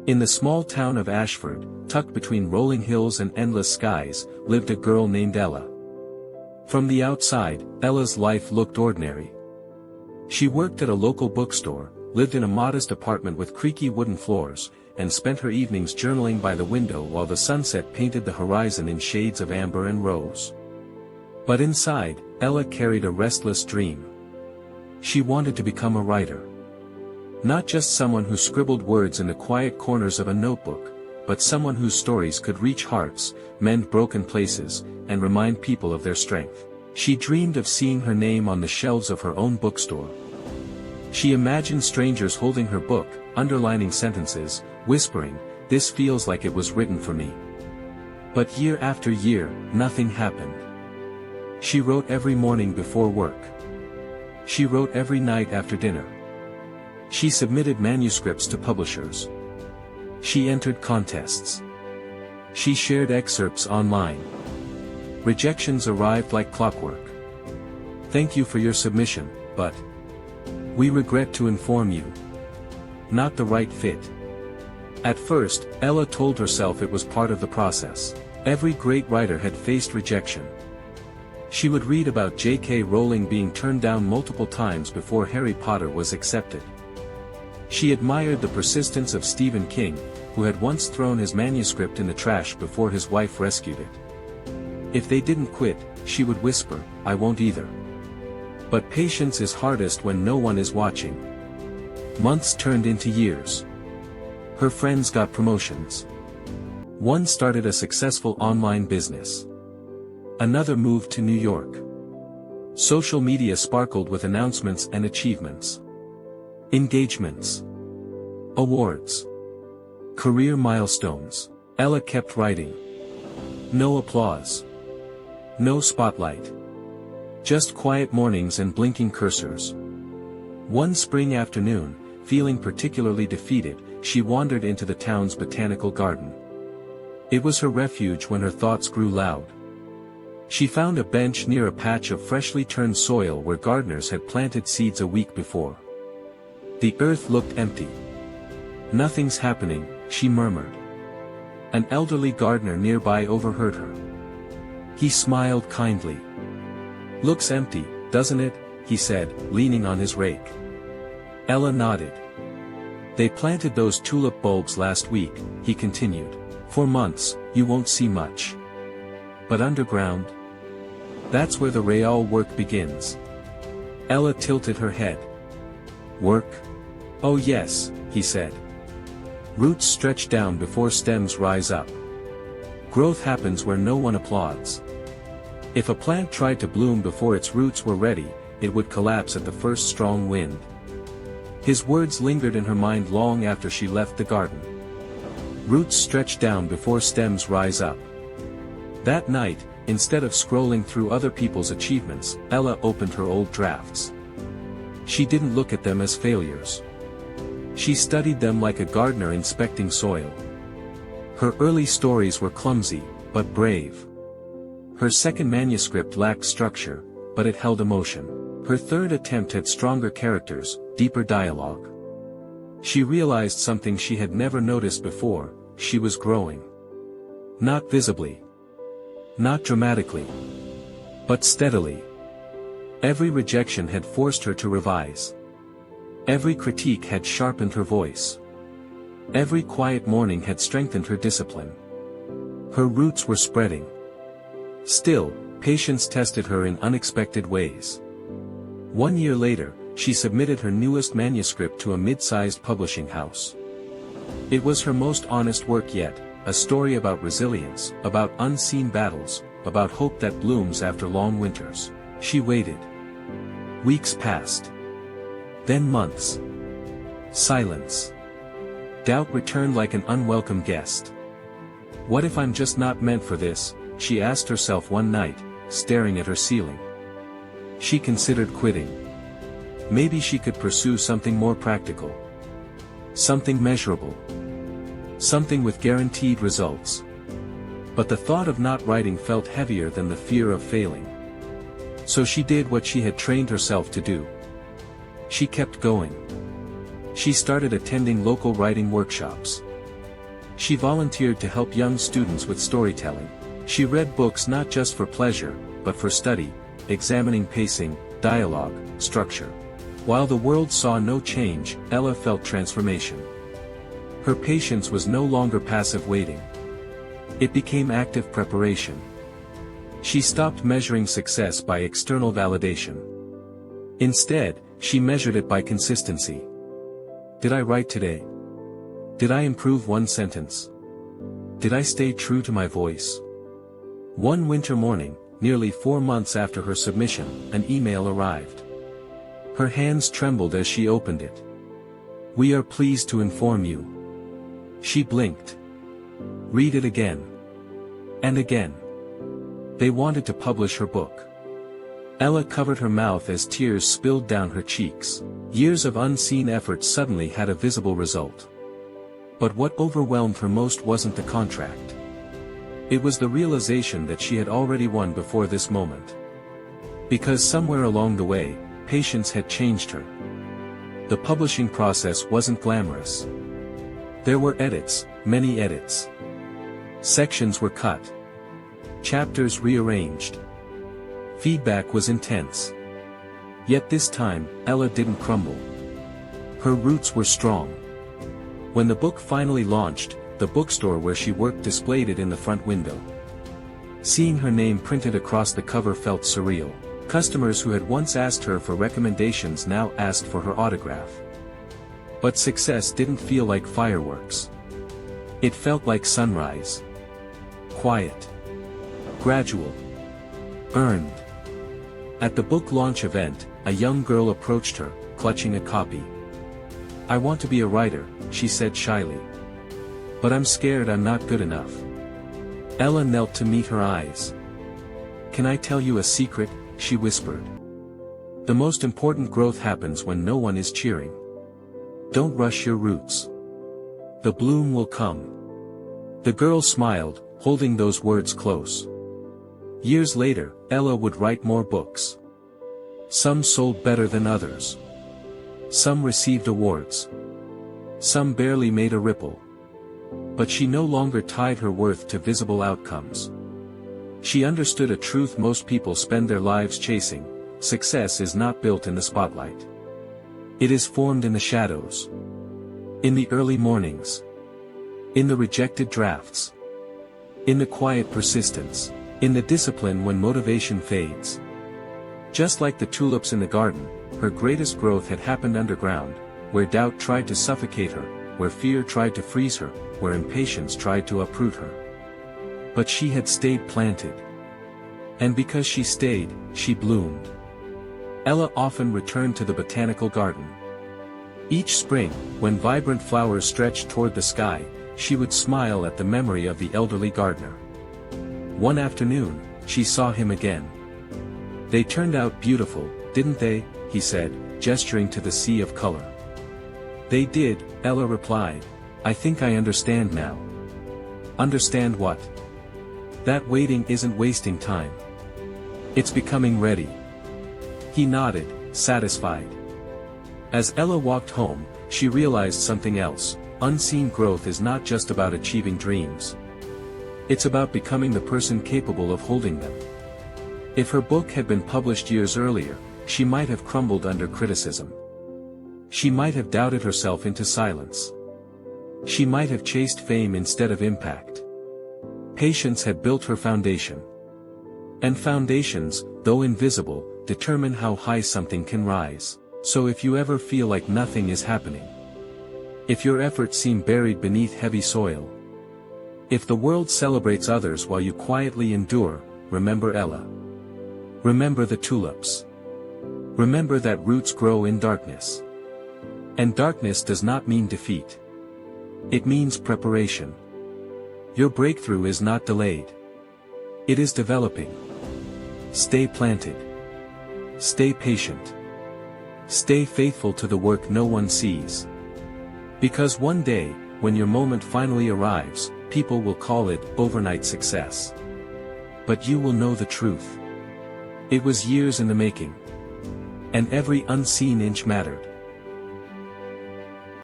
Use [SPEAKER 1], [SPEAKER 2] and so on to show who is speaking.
[SPEAKER 1] In the small town of Ashford, tucked between rolling hills and endless skies, lived a girl named Ella. From the outside, Ella's life looked ordinary. She worked at a local bookstore, lived in a modest apartment with creaky wooden floors, and spent her evenings journaling by the window while the sunset painted the horizon in shades of amber and rose. But inside, Ella carried a restless dream. She wanted to become a writer. Not just someone who scribbled words in the quiet corners of a notebook, but someone whose stories could reach hearts, mend broken places, and remind people of their strength. She dreamed of seeing her name on the shelves of her own bookstore. She imagined strangers holding her book, underlining sentences, whispering, "This feels like it was written for me." But year after year, nothing happened. She wrote every morning before work. She wrote every night after dinner. She submitted manuscripts to publishers. She entered contests. She shared excerpts online. Rejections arrived like clockwork. "Thank you for your submission, but we regret to inform you. Not the right fit." At first, Ella told herself it was part of the process. Every great writer had faced rejection. She would read about J.K. Rowling being turned down multiple times before Harry Potter was accepted. She admired the persistence of Stephen King, who had once thrown his manuscript in the trash before his wife rescued it. If they didn't quit, she would whisper, "I won't either." But patience is hardest when no one is watching. Months turned into years. Her friends got promotions. One started a successful online business. Another moved to New York. Social media sparkled with announcements and achievements. Engagements. Awards. Career milestones. Ella kept writing. No applause. No spotlight. Just quiet mornings and blinking cursors. One spring afternoon, feeling particularly defeated, she wandered into the town's botanical garden. It was her refuge when her thoughts grew loud. She found a bench near a patch of freshly turned soil where gardeners had planted seeds a week before. The earth looked empty. "Nothing's happening," she murmured. An elderly gardener nearby overheard her. He smiled kindly. "Looks empty, doesn't it?" he said, leaning on his rake. Ella nodded. "They planted those tulip bulbs last week," he continued. "For months, you won't see much. But underground? That's where the real work begins." Ella tilted her head. "Work? Oh yes," he said. "Roots stretch down before stems rise up. Growth happens where no one applauds. If a plant tried to bloom before its roots were ready, it would collapse at the first strong wind." His words lingered in her mind long after she left the garden. Roots stretch down before stems rise up. That night, instead of scrolling through other people's achievements, Ella opened her old drafts. She didn't look at them as failures. She studied them like a gardener inspecting soil. Her early stories were clumsy, but brave. Her second manuscript lacked structure, but it held emotion. Her third attempt had stronger characters, deeper dialogue. She realized something she had never noticed before: she was growing. Not visibly. Not dramatically. But steadily. Every rejection had forced her to revise. Every critique had sharpened her voice. Every quiet morning had strengthened her discipline. Her roots were spreading. Still, patience tested her in unexpected ways. 1 year later, she submitted her newest manuscript to a mid-sized publishing house. It was her most honest work yet, a story about resilience, about unseen battles, about hope that blooms after long winters. She waited. Weeks passed. Then months. Silence. Doubt returned like an unwelcome guest. "What if I'm just not meant for this?" she asked herself one night, staring at her ceiling. She considered quitting. Maybe she could pursue something more practical. Something measurable. Something with guaranteed results. But the thought of not writing felt heavier than the fear of failing. So she did what she had trained herself to do. She kept going. She started attending local writing workshops. She volunteered to help young students with storytelling. She read books not just for pleasure, but for study, examining pacing, dialogue, structure. While the world saw no change, Ella felt transformation. Her patience was no longer passive waiting. It became active preparation. She stopped measuring success by external validation. Instead, she measured it by consistency. Did I write today? Did I improve one sentence? Did I stay true to my voice? One winter morning, nearly 4 months after her submission, an email arrived. Her hands trembled as she opened it. "We are pleased to inform you." She blinked. "Read it again." And again. They wanted to publish her book. Ella covered her mouth as tears spilled down her cheeks. Years of unseen effort suddenly had a visible result. But what overwhelmed her most wasn't the contract. It was the realization that she had already won before this moment. Because somewhere along the way, patience had changed her. The publishing process wasn't glamorous. There were edits, many edits. Sections were cut. Chapters rearranged. Feedback was intense. Yet this time, Ella didn't crumble. Her roots were strong. When the book finally launched, the bookstore where she worked displayed it in the front window. Seeing her name printed across the cover felt surreal. Customers who had once asked her for recommendations now asked for her autograph. But success didn't feel like fireworks. It felt like sunrise. Quiet. Gradual. Earned. At the book launch event, a young girl approached her, clutching a copy. "I want to be a writer," she said shyly. "But I'm scared I'm not good enough." Ella knelt to meet her eyes. "Can I tell you a secret?" she whispered. "The most important growth happens when no one is cheering. Don't rush your roots. The bloom will come." The girl smiled, holding those words close. Years later, Ella would write more books. Some sold better than others. Some received awards. Some barely made a ripple. But she no longer tied her worth to visible outcomes. She understood a truth most people spend their lives chasing: success is not built in the spotlight. It is formed in the shadows. In the early mornings. In the rejected drafts. In the quiet persistence. In the discipline when motivation fades. Just like the tulips in the garden, her greatest growth had happened underground, where doubt tried to suffocate her, where fear tried to freeze her, where impatience tried to uproot her. But she had stayed planted. And because she stayed, she bloomed. Ella often returned to the botanical garden. Each spring, when vibrant flowers stretched toward the sky, she would smile at the memory of the elderly gardener. One afternoon, she saw him again. "They turned out beautiful, didn't they?" he said, gesturing to the sea of color. "They did," Ella replied. "I think I understand now." "Understand what?" "That waiting isn't wasting time. It's becoming ready." He nodded, satisfied. As Ella walked home, she realized something else: unseen growth is not just about achieving dreams. It's about becoming the person capable of holding them. If her book had been published years earlier, she might have crumbled under criticism. She might have doubted herself into silence. She might have chased fame instead of impact. Patience had built her foundation. And foundations, though invisible, determine how high something can rise. So if you ever feel like nothing is happening, if your efforts seem buried beneath heavy soil, if the world celebrates others while you quietly endure, remember Ella. Remember the tulips. Remember that roots grow in darkness. And darkness does not mean defeat. It means preparation. Your breakthrough is not delayed. It is developing. Stay planted. Stay patient. Stay faithful to the work no one sees. Because one day, when your moment finally arrives, people will call it overnight success. But you will know the truth. It was years in the making. And every unseen inch mattered.